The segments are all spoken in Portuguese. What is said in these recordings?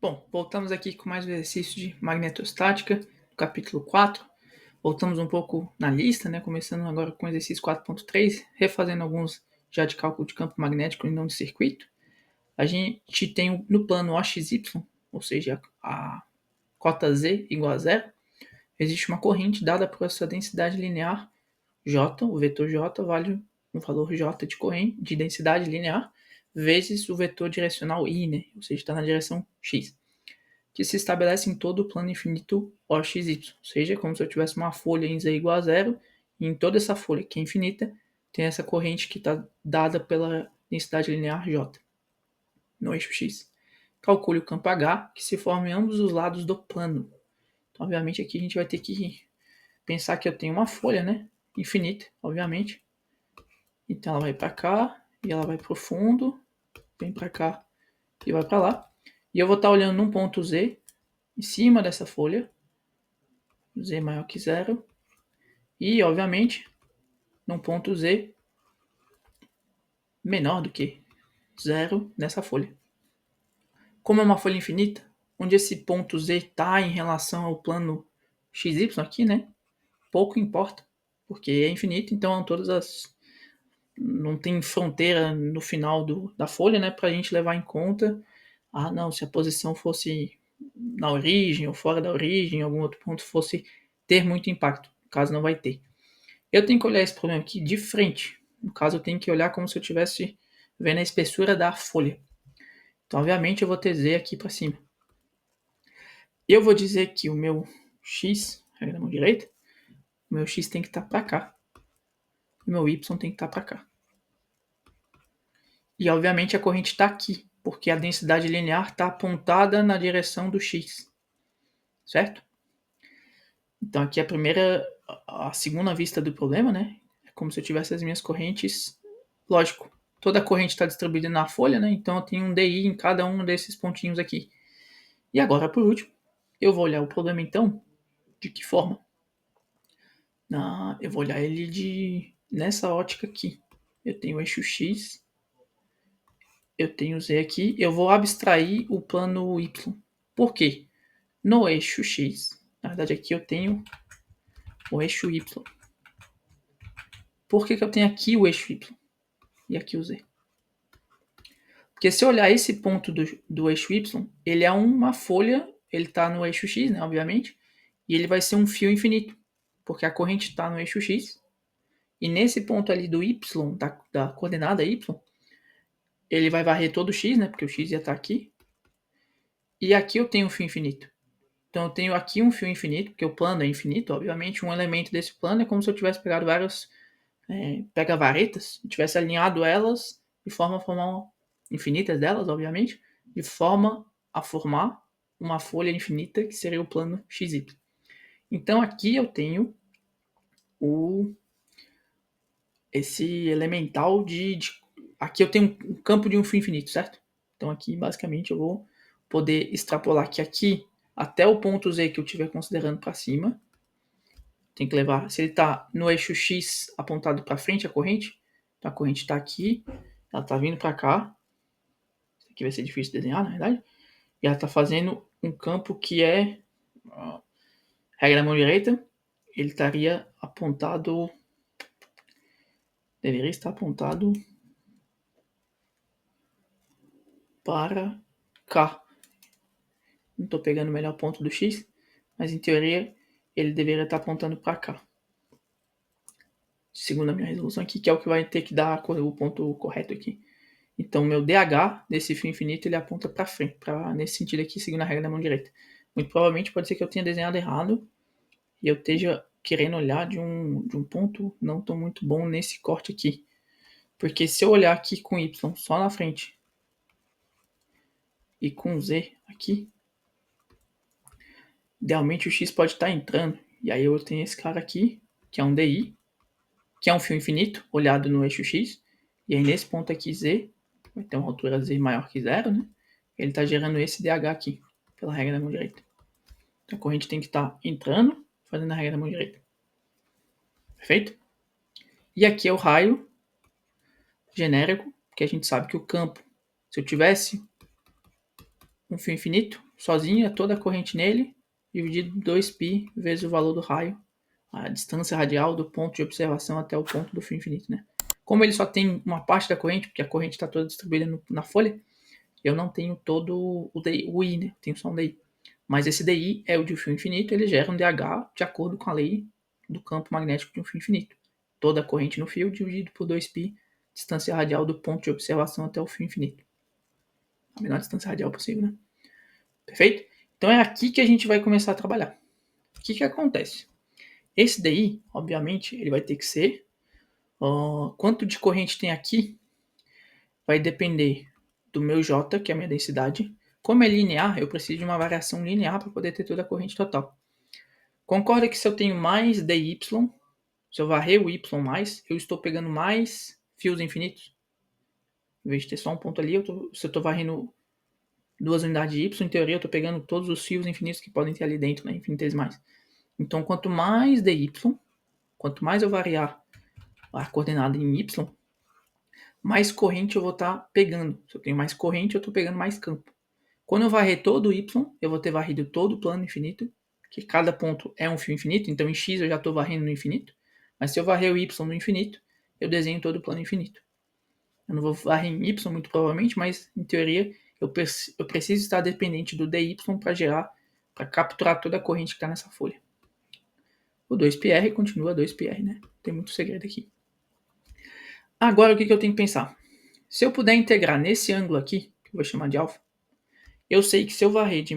Bom, voltamos aqui com mais um exercício de magnetostática, capítulo 4. Voltamos um pouco na lista, né? Começando agora com o exercício 4.3, refazendo alguns já de cálculo de campo magnético e não de circuito. A gente tem no plano OXY, ou seja, a cota Z igual a zero, existe uma corrente dada por essa densidade linear J, o vetor J vale um valor J de corrente, de densidade linear, vezes o vetor direcional I, né? Ou seja, está na direção X, que se estabelece em todo o plano infinito OXY, ou seja, como se eu tivesse uma folha em Z igual a zero, e em toda essa folha, que é infinita, tem essa corrente que está dada pela densidade linear J, no eixo X. Calcule o campo H, que se forma em ambos os lados do plano. Então, obviamente, aqui a gente vai ter que pensar que eu tenho uma folha, né? Infinita, obviamente. Então, ela vai para cá, e ela vai para o fundo, vem para cá e vai para lá. E eu vou estar olhando num ponto Z, em cima dessa folha, Z maior que zero, e, obviamente, num ponto Z menor do que zero nessa folha. Como é uma folha infinita, onde esse ponto Z está em relação ao plano XY aqui, né? Pouco importa, porque é infinito, então todas as... não tem fronteira no final da folha, né? Para a gente levar em conta, não, se a posição fosse na origem ou fora da origem, algum outro ponto fosse ter muito impacto. No caso, não vai ter. Eu tenho que olhar esse problema aqui de frente. No caso, eu tenho que olhar como se eu estivesse vendo a espessura da folha. Então, obviamente, eu vou ter Z aqui para cima. Eu vou dizer que o meu X, regra da mão direita, o meu X tem que estar para cá. O meu Y tem que estar para cá. E, obviamente, a corrente está aqui, porque a densidade linear está apontada na direção do X. Certo? Então, aqui a segunda vista do problema, né? É como se eu tivesse as minhas correntes. Lógico, toda a corrente está distribuída na folha, né? Então eu tenho um DI em cada um desses pontinhos aqui. E agora, por último, eu vou olhar o problema então, de que forma? Eu vou olhar ele nessa ótica aqui. Eu tenho o eixo X, eu tenho Z aqui, eu vou abstrair o plano Y. Por quê? No eixo X, na verdade aqui eu tenho o eixo Y. Por que eu tenho aqui o eixo Y e aqui o Z? Porque se eu olhar esse ponto do eixo Y, ele é uma folha, ele está no eixo X, né, obviamente, e ele vai ser um fio infinito, porque a corrente está no eixo X, e nesse ponto ali do Y, da coordenada Y, ele vai varrer todo o X, né, porque o X ia estar aqui, e aqui eu tenho um fio infinito. Então eu tenho aqui um fio infinito, porque o plano é infinito, obviamente, um elemento desse plano é como se eu tivesse pegado várias pega-varetas e tivesse alinhado elas de forma a formar infinitas delas, obviamente, de forma a formar uma folha infinita que seria o plano XY. Então aqui eu tenho esse elemental aqui eu tenho um campo de um fio infinito, certo? Então aqui basicamente eu vou poder extrapolar que aqui até o ponto Z que eu estiver considerando para cima, tem que levar, se ele está no eixo X apontado para frente a corrente, então a corrente está aqui, ela está vindo para cá, isso aqui vai ser difícil de desenhar, na verdade, e ela está fazendo um campo que é, regra da mão direita, ele estaria apontado, deveria estar apontado para cá. Não estou pegando o melhor ponto do X, mas em teoria ele deveria estar apontando para cá. Segundo a minha resolução aqui, que é o que vai ter que dar o ponto correto aqui. Então, meu DH desse fio infinito, ele aponta para frente, nesse sentido aqui, seguindo a regra da mão direita. Muito provavelmente pode ser que eu tenha desenhado errado e eu esteja querendo olhar de um ponto não tão muito bom nesse corte aqui. Porque se eu olhar aqui com Y só na frente e com Z aqui, idealmente o X pode estar entrando. E aí eu tenho esse cara aqui, que é um DI, que é um fio infinito, olhado no eixo X. E aí nesse ponto aqui Z, vai ter uma altura Z maior que zero, né? Ele está gerando esse DH aqui, pela regra da mão direita. Então a corrente tem que estar entrando, fazendo a regra da mão direita. Perfeito? E aqui é o raio genérico, que a gente sabe que o campo, se eu tivesse um fio infinito, sozinho é toda a corrente nele, dividido 2π vezes o valor do raio, a distância radial do ponto de observação até o ponto do fio infinito, né? Como ele só tem uma parte da corrente, porque a corrente está toda distribuída na folha, eu não tenho todo o I, né? Tenho só um DI. Mas esse DI é o de um fio infinito, ele gera um DH de acordo com a lei do campo magnético de um fio infinito. Toda a corrente no fio dividido por 2π, distância radial do ponto de observação até o fio infinito. A menor distância radial possível, né? Perfeito? Então é aqui que a gente vai começar a trabalhar. O que acontece? Esse DI, obviamente, ele vai ter que ser... quanto de corrente tem aqui vai depender do meu J, que é a minha densidade. Como é linear, eu preciso de uma variação linear para poder ter toda a corrente total. Concorda que se eu tenho mais DY, se eu varrer o Y mais, eu estou pegando mais fios infinitos? Em vez de ter só um ponto ali, se eu estou varrendo 2 unidades de Y, em teoria eu estou pegando todos os fios infinitos que podem ter ali dentro, né, infinitesimais. Então, quanto mais DY, quanto mais eu variar a coordenada em Y, mais corrente eu vou estar pegando. Se eu tenho mais corrente, eu estou pegando mais campo. Quando eu varrer todo o Y, eu vou ter varrido todo o plano infinito, que cada ponto é um fio infinito, então em X eu já estou varrendo no infinito. Mas se eu varrer o Y no infinito, eu desenho todo o plano infinito. Eu não vou varrer em Y muito provavelmente, mas em teoria eu preciso estar dependente do DY para capturar toda a corrente que está nessa folha. O 2πr continua 2πr, né? Tem muito segredo aqui. Agora o que eu tenho que pensar? Se eu puder integrar nesse ângulo aqui, que eu vou chamar de alfa, eu sei que se eu varrer de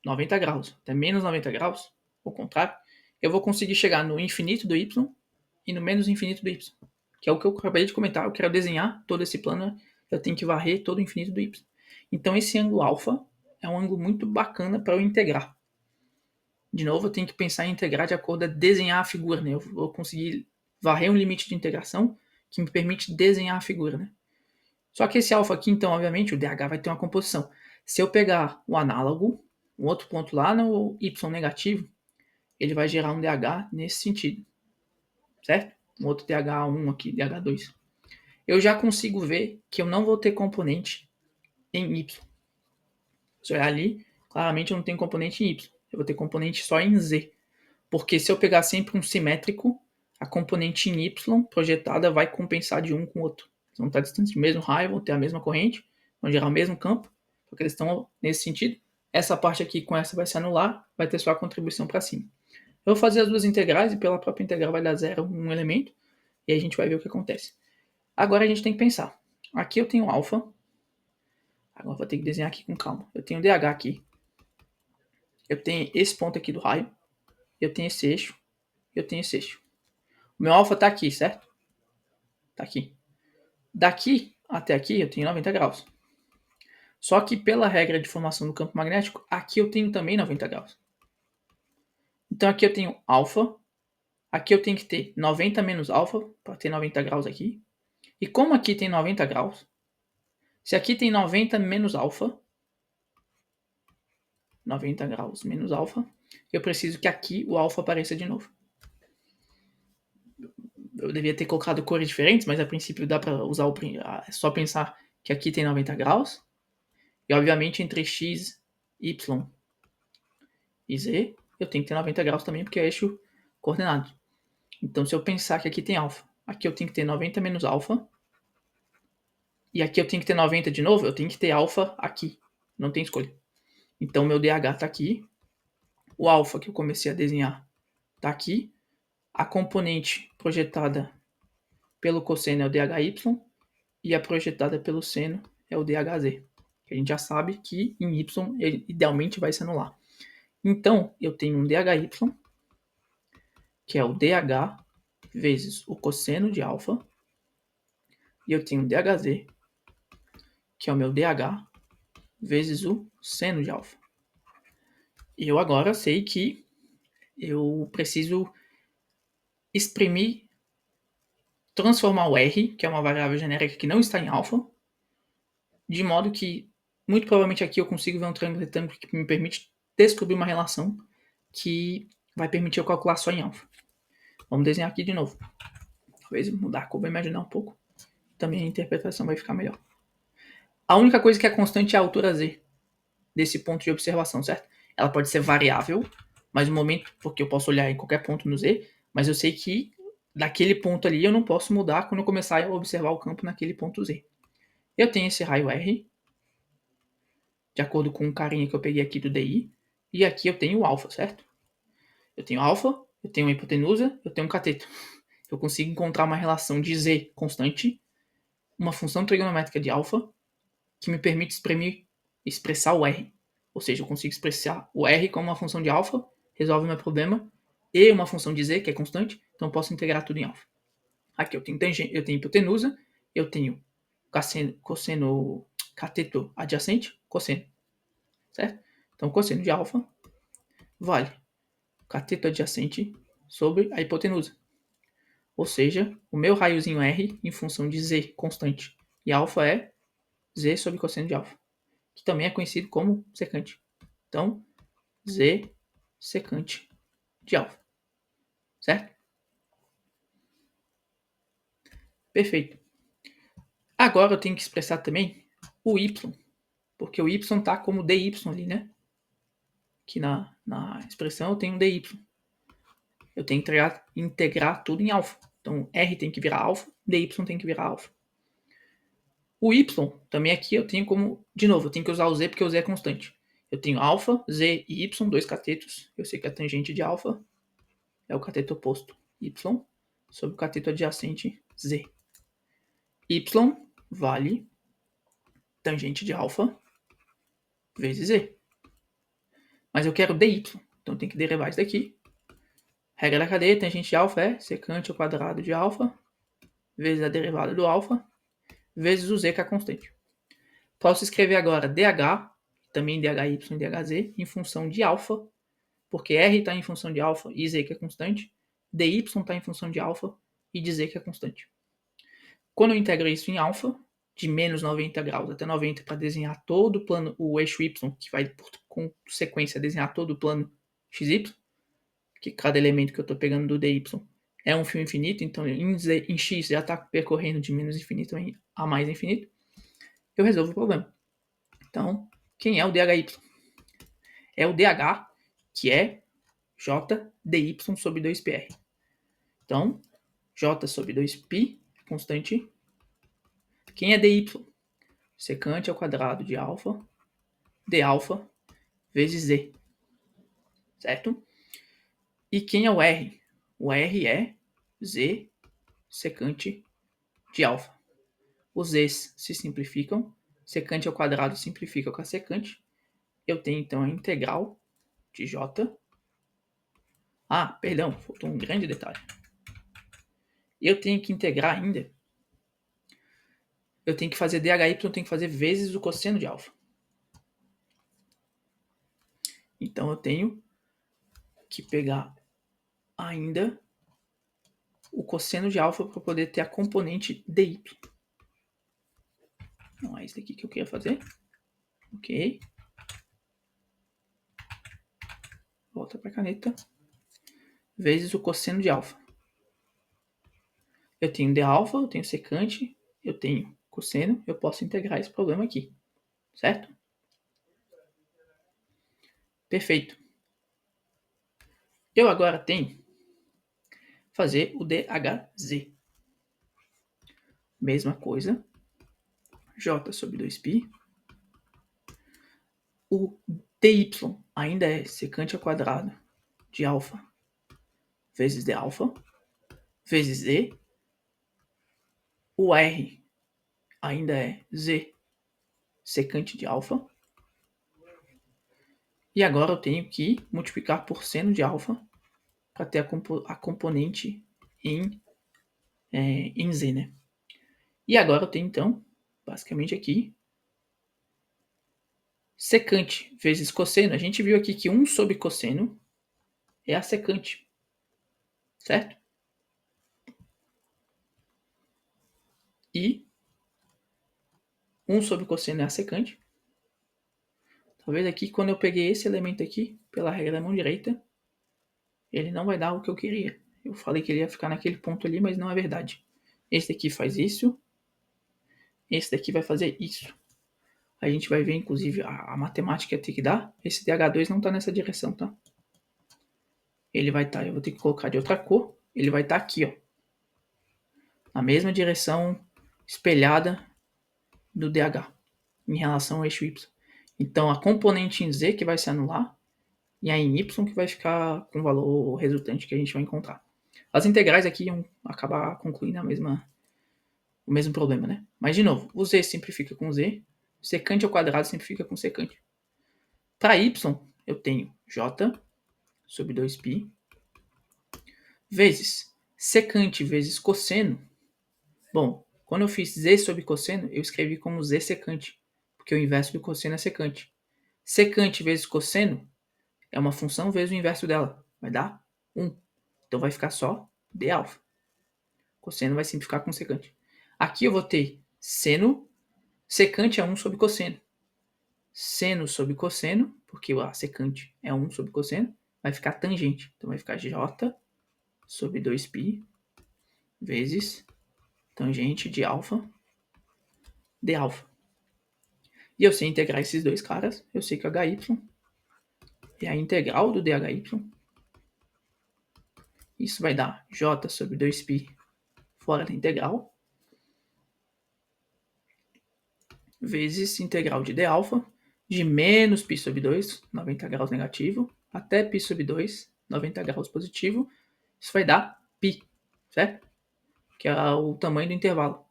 90 graus até menos 90 graus, ao contrário, eu vou conseguir chegar no infinito do y e no menos infinito do y, que é o que eu acabei de comentar. Eu quero desenhar todo esse plano, eu tenho que varrer todo o infinito do y. Então esse ângulo alfa é um ângulo muito bacana para eu integrar. De novo, eu tenho que pensar em integrar de acordo a desenhar a figura, né? Eu vou conseguir varrer um limite de integração que me permite desenhar a figura, né? Só que esse alfa aqui, então, obviamente, o DH vai ter uma composição. Se eu pegar o análogo, um outro ponto lá no y negativo, ele vai gerar um DH nesse sentido, certo? Um outro DH1 aqui, DH2. Eu já consigo ver que eu não vou ter componente em y. Se eu olhar ali, claramente eu não tenho componente em y. Eu vou ter componente só em z. Porque se eu pegar sempre um simétrico, a componente em y projetada vai compensar de um com o outro. Eles vão estar distantes do mesmo raio, vão ter a mesma corrente, vão gerar o mesmo campo, porque eles estão nesse sentido. Essa parte aqui com essa vai se anular, vai ter só a contribuição para cima. Eu vou fazer as duas integrais e pela própria integral vai dar zero um elemento, e aí a gente vai ver o que acontece. Agora a gente tem que pensar. Aqui eu tenho alfa. Agora vou ter que desenhar aqui com calma. Eu tenho DH aqui. Eu tenho esse ponto aqui do raio. Eu tenho esse eixo. Eu tenho esse eixo. O meu alfa está aqui, certo? Está aqui. Daqui até aqui eu tenho 90 graus. Só que pela regra de formação do campo magnético, aqui eu tenho também 90 graus. Então aqui eu tenho alfa. Aqui eu tenho que ter 90 menos alfa para ter 90 graus aqui. E como aqui tem 90 graus, se aqui tem 90 menos alfa, 90 graus menos alfa, eu preciso que aqui o alfa apareça de novo. Eu devia ter colocado cores diferentes, mas a princípio dá para usar é só pensar que aqui tem 90 graus. E obviamente entre x, y e z, eu tenho que ter 90 graus também, porque é eixo coordenado. Então se eu pensar que aqui tem alfa, aqui eu tenho que ter 90 menos alfa, e aqui eu tenho que ter 90 de novo, eu tenho que ter alfa aqui. Não tem escolha. Então meu DH está aqui, o alfa que eu comecei a desenhar está aqui, a componente projetada pelo cosseno é o DHY, e a projetada pelo seno é o DHZ. Que a gente já sabe que em Y ele idealmente vai se anular. Então, eu tenho um DHY, que é o DH vezes o cosseno de alfa, e eu tenho um DHZ, que é o meu DH vezes o seno de alfa. E eu agora sei que eu preciso exprimir, transformar o R, que é uma variável genérica que não está em alfa, de modo que, muito provavelmente aqui eu consigo ver um triângulo retângulo que me permite descobrir uma relação que vai permitir eu calcular só em alfa. Vamos desenhar aqui de novo. Talvez mudar a cor, vou imaginar um pouco. Também a interpretação vai ficar melhor. A única coisa que é constante é a altura z. desse ponto de observação, certo? Ela pode ser variável, mas no momento, porque eu posso olhar em qualquer ponto no Z, mas eu sei que daquele ponto ali eu não posso mudar quando eu começar a observar o campo naquele ponto Z. Eu tenho esse raio R, de acordo com o carinha que eu peguei aqui do DI, e aqui eu tenho o alfa, certo? Eu tenho alfa, eu tenho uma hipotenusa, eu tenho um cateto. Eu consigo encontrar uma relação de Z constante, uma função trigonométrica de alfa, que me permite expressar o R. Ou seja, eu consigo expressar o R como uma função de alfa, resolve o meu problema, e uma função de Z, que é constante, então eu posso integrar tudo em alfa. Aqui eu tenho tangente, eu tenho hipotenusa, eu tenho cosseno cateto adjacente, cosseno, certo? Então cosseno de alfa vale cateto adjacente sobre a hipotenusa. Ou seja, o meu raiozinho R em função de Z constante e alfa é Z sobre cosseno de alfa, que também é conhecido como secante. Então, Z secante de alfa, certo? Perfeito. Agora eu tenho que expressar também o Y, porque o Y está como dy ali, né? Aqui na expressão eu tenho um dy. Eu tenho que integrar tudo em alfa. Então, R tem que virar alfa, dy tem que virar alfa. O Y, também aqui eu tenho como, de novo, eu tenho que usar o Z porque o Z é constante. Eu tenho alfa, Z e Y, dois catetos. Eu sei que a tangente de alfa é o cateto oposto, Y, sobre o cateto adjacente, Z. Y vale tangente de alfa vezes Z. Mas eu quero dy, então tem que derivar isso daqui. Regra da cadeia, tangente de alfa é secante ao quadrado de alfa vezes a derivada do alfa vezes o Z, que é a constante. Posso escrever agora dH, também dHy e dHz, em função de alfa, porque R está em função de alfa e Z, que é constante, dy está em função de alfa e de Z, que é constante. Quando eu integro isso em alfa, de menos 90 graus até 90 para desenhar todo o plano, o eixo Y, que vai por consequência desenhar todo o plano XY, que cada elemento que eu estou pegando do dy é um fio infinito, então em x já está percorrendo de menos infinito a mais infinito, eu resolvo o problema. Então, quem é o dhy? É o dH, que é j dy sobre 2πr. Então, j sobre 2π, constante. Quem é dy? Secante ao quadrado de alfa, d alfa, vezes z. Certo? E quem é o r? O r é z secante de alfa. Os z's se simplificam. Secante ao quadrado simplifica com a secante. Eu tenho, então, a integral de j. Ah, perdão, faltou um grande detalhe. Eu tenho que integrar ainda. Eu tenho que fazer dhy, eu tenho que fazer vezes o cosseno de alfa. Então, eu tenho que pegar ainda o cosseno de alfa para poder ter a componente dy. Não é isso daqui que eu queria fazer. Ok. Volta para a caneta. Vezes o cosseno de alfa. Eu tenho d alfa, eu tenho secante, eu tenho cosseno, eu posso integrar esse problema aqui. Certo? Perfeito. Eu agora tenho fazer o dhz. Mesma coisa. J sobre 2π. O dy ainda é secante ao quadrado de alfa vezes d alfa vezes z. O r ainda é z secante de alfa. E agora eu tenho que multiplicar por seno de alfa para ter a componente em z, né? E agora eu tenho, então, basicamente aqui, secante vezes cosseno. A gente viu aqui que 1 sobre cosseno é a secante, certo? E 1 sobre cosseno é a secante. Talvez aqui, quando eu peguei esse elemento aqui, pela regra da mão direita, ele não vai dar o que eu queria. Eu falei que ele ia ficar naquele ponto ali, mas não é verdade. Esse daqui faz isso. Esse daqui vai fazer isso. a gente vai ver, inclusive, a matemática ter que dar. Esse DH2 não está nessa direção, tá? Ele vai estar, eu vou ter que colocar de outra cor, ele vai estar aqui, ó. Na mesma direção espelhada do DH, em relação ao eixo Y. Então, a componente em Z que vai se anular, e a em Y que vai ficar com o valor resultante que a gente vai encontrar. As integrais aqui iam acabar concluindo o mesmo problema, né? Mas, de novo, o Z simplifica com Z, secante ao quadrado simplifica com secante. Para Y, eu tenho J sobre 2π vezes secante vezes cosseno. Bom, quando eu fiz Z sobre cosseno, eu escrevi como Z secante, porque o inverso do cosseno é secante. Secante vezes cosseno é uma função vezes o inverso dela. Vai dar 1. Então vai ficar só d alfa. Cosseno vai simplificar com secante. Aqui eu vou ter seno, secante é 1 sobre cosseno. Seno sobre cosseno, porque a secante é 1 sobre cosseno, vai ficar tangente. Então vai ficar j sobre 2π vezes tangente de alfa d alfa. E eu sei integrar esses dois caras. Eu sei que o HY é a integral do DHY. Isso vai dar j sobre 2π fora da integral vezes integral de d alfa de menos π sobre 2, 90 graus negativo, até π sobre 2, 90 graus positivo. Isso vai dar π, certo? Que é o tamanho do intervalo.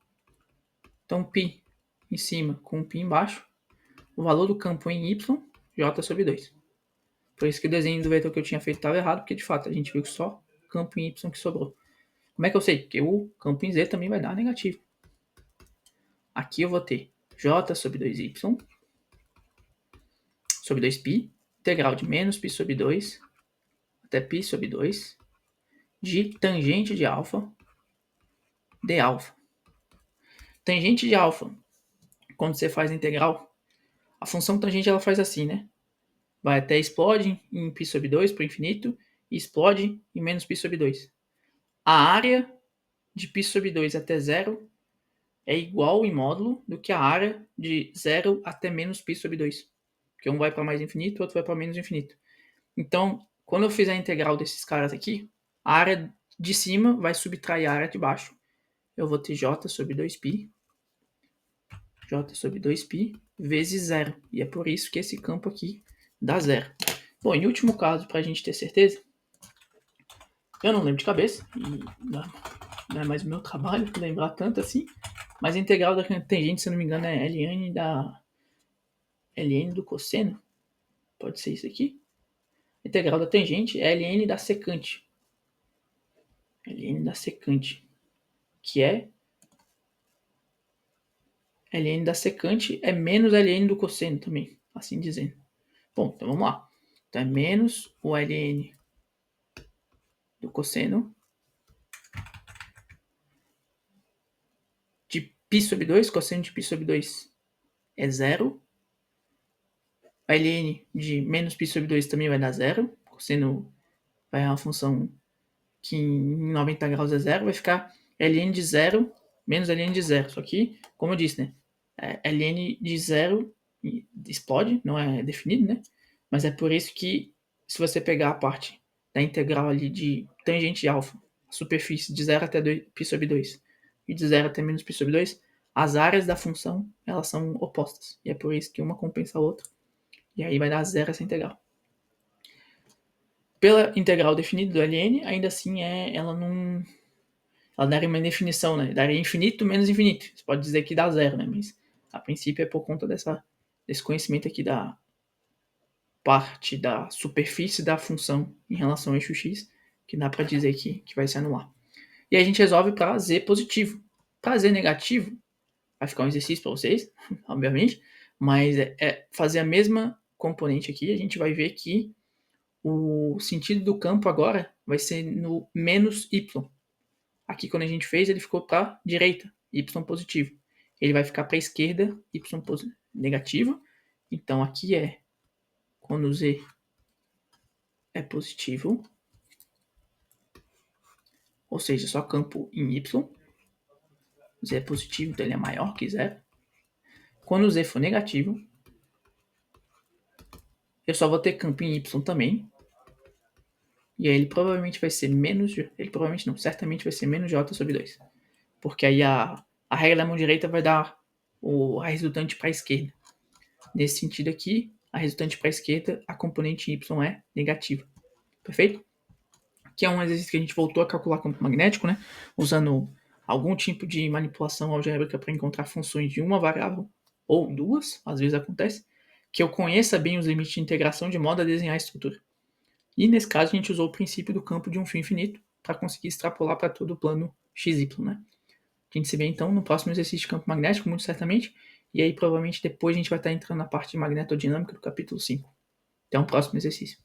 Então, π em cima com π embaixo. O valor do campo em y, j sobre 2. Por isso que o desenho do vetor que eu tinha feito estava errado, porque de fato a gente viu que só campo em y que sobrou. Como é que eu sei? Porque o campo em z também vai dar negativo. Aqui eu vou ter j sobre 2y sobre 2π, integral de menos π sobre 2 até π sobre 2 de tangente de alfa d alfa. Tangente de alfa, quando você faz a integral, a função tangente ela faz assim, né? Vai até explode em π sobre 2 para o infinito e explode em menos π sobre 2. A área de π sobre 2 até 0 é igual em módulo do que a área de 0 até menos π sobre 2. Porque um vai para mais infinito, o outro vai para menos infinito. Então, quando eu fizer a integral desses caras aqui, a área de cima vai subtrair a área de baixo. Eu vou ter j sobre 2π, j sobre 2π vezes 0. E é por isso que esse campo aqui dá 0. Bom, em último caso, para a gente ter certeza, eu não lembro de cabeça, e não é mais o meu trabalho lembrar tanto assim, mas a integral da tangente, se eu não me engano, é ln do cosseno. Pode ser isso aqui. A integral da tangente é ln da secante. Ln da secante, que é ln da secante é menos ln do cosseno também, assim dizendo. Bom, então vamos lá. Então é menos o ln do cosseno de π sobre 2, cosseno de π sobre 2 é 0. A ln de menos π sobre 2 também vai dar 0. Cosseno vai uma função que em 90 graus é 0, vai ficar ln de 0 menos ln de 0. Só que, como eu disse, né? Ln de 0 explode, não é definido, né? Mas é por isso que, se você pegar a parte da integral ali de tangente de alfa, a superfície de 0 até π sobre 2 e de 0 até menos π sobre 2, as áreas da função elas são opostas. E é por isso que uma compensa a outra. E aí vai dar 0 essa integral. Pela integral definida do ln, ainda assim ela não... Ela daria uma definição, né? Daria infinito menos infinito. Você pode dizer que dá 0, né? Mas a princípio é por conta desse conhecimento aqui da parte da superfície da função em relação ao eixo x, que dá para dizer que vai se anular. E aí a gente resolve para z positivo. Para z negativo, vai ficar um exercício para vocês, obviamente, mas fazer a mesma componente aqui, a gente vai ver que o sentido do campo agora vai ser no menos y. Aqui quando a gente fez, ele ficou para a direita, y positivo. Ele vai ficar para a esquerda, y negativo. Então aqui é quando z é positivo, ou seja, só campo em y. Z é positivo, então ele é maior que 0. Quando o z for negativo, eu só vou ter campo em y também. E aí ele provavelmente vai ser menos... Ele provavelmente não, certamente vai ser menos j sobre 2. Porque aí a regra da mão direita vai dar a resultante para a esquerda. Nesse sentido aqui, a resultante para a esquerda, a componente y é negativa. Perfeito? Que é um exercício que a gente voltou a calcular campo magnético, né? Usando algum tipo de manipulação algébrica para encontrar funções de uma variável ou duas, às vezes acontece, que eu conheça bem os limites de integração de modo a desenhar a estrutura. E nesse caso a gente usou o princípio do campo de um fio infinito para conseguir extrapolar para todo o plano XY, né? A gente se vê então no próximo exercício de campo magnético, muito certamente, e aí provavelmente depois a gente vai estar entrando na parte de magnetodinâmica do capítulo 5. Até um próximo exercício.